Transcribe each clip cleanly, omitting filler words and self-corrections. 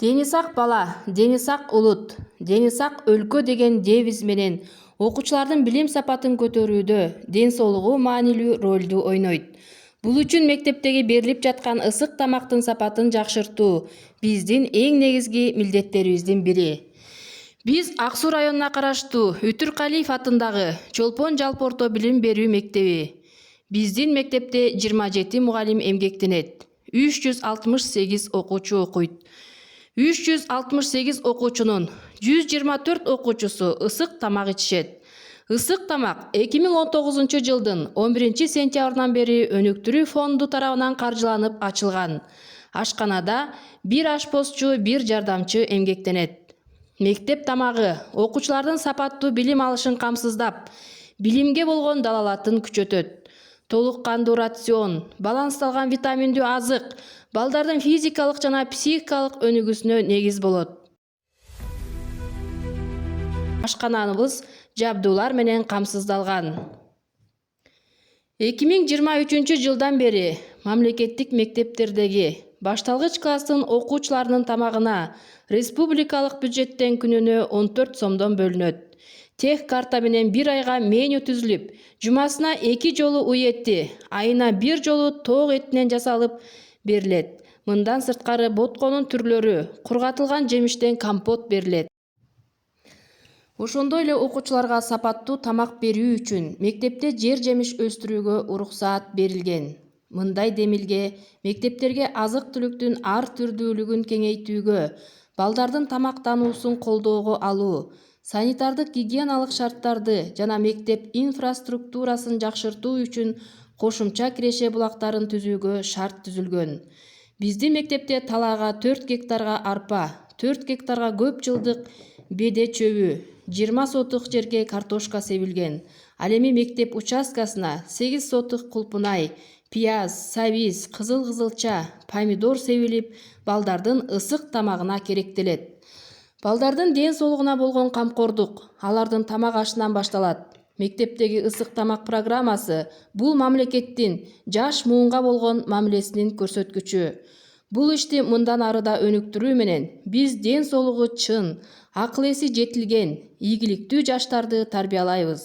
Дени сак бала, дени сак улут, дени сак өлкө деген девиз менен окуучулардын билим сапатын көтөрүүдө ден соолугу маанилүү ролду ойнойт. Бул үчүн мектептеги берилип жаткан ысык тамактын сапатын жакшыртуу биздин эң негизги милдеттерибиздин бири. Биз Ак Суу районуна караштуу Үтүркалиев атындагы Чолпон жалпы орто билим берүү мектеби. Биздин мектепте 27 мугалим эмгектенет. 368 окуучу окуйт. 368 окуучунун 124 окуучусу ысык тамак ичишет. Ысык тамак 2019 жылдын 11 сентябрынан бери Өнүктүрүү фонду тарабынан каржыланып ачылган. Ашканада бир ашпозчу, бир жардамчы эмгектенет. Мектеп тамагы окуучулардын сапаттуу билим алышын камсыздап, билимге болгон далалатын күчөтөт. Толук кандуу рацион, балансталган витаминдүү азык балдардын физикалык жана психикалык өнүгүүсүнө негиз болот. Ашканабыз жабдуулар менен камсыздалган. 2023 жылдан бери мамлекеттик мектептердеги башталгыч класстын окуучуларынын тамагына республикалык бюджеттен күнүнө 14 сомдон бөлүнөт. Тех карта менен бир айга меню түзүлүп, жумасына 2 жолу уй эти, айына 1 жолу тоок этинен жасалып берилет. Мындан сырткары ботконун түрлөрү, кургатылган жемиштен компот берилет. Ошондой эле окуучуларга сапаттуу тамак берүү үчүн мектепте жер-жемиш өстүрүүгө уруксаат берилген. Мындай демилге мектептерге азык-түлүктүн ар түрдүүлүгүн кеңейтүүгө, балдардын тамактануусун колдоого алуу, санитардык гигиеналык шарттарды жана мектеп инфраструктурасын жакшыртуу үчүн кошумча киреше булактарын түзүүгө шарт түзүлгөн. Биздин мектепте талаага 4 гектарга арпа, 4 гектарга көп жылдык беде чөбү, 20 сотук жерге картошка себилген. Ал эми мектеп участкасына 8 сотук кулпунай, пияз, сабиз, кызыл кызылча, помидор себилип, балдардын ысык тамагына керектелет. Балдардын ден соолугуна болгон камкордук алардын тамак ашынан башталат. Мектептеги ысык тамак программасы бул мамлекеттин жаш муунга болгон мамилесинин көрсөткүчү. Бул ишти мындан ары да өнүктүрүү менен биз ден соолугу чын, акыл эси жетилген, ийгиликтүү жаштарды тарбиялайбыз.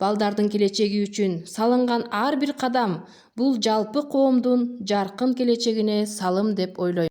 Балдардын келечеги үчүн салынган ар бир кадам бул жалпы коомдун жаркын келечегине салым деп ойлойм.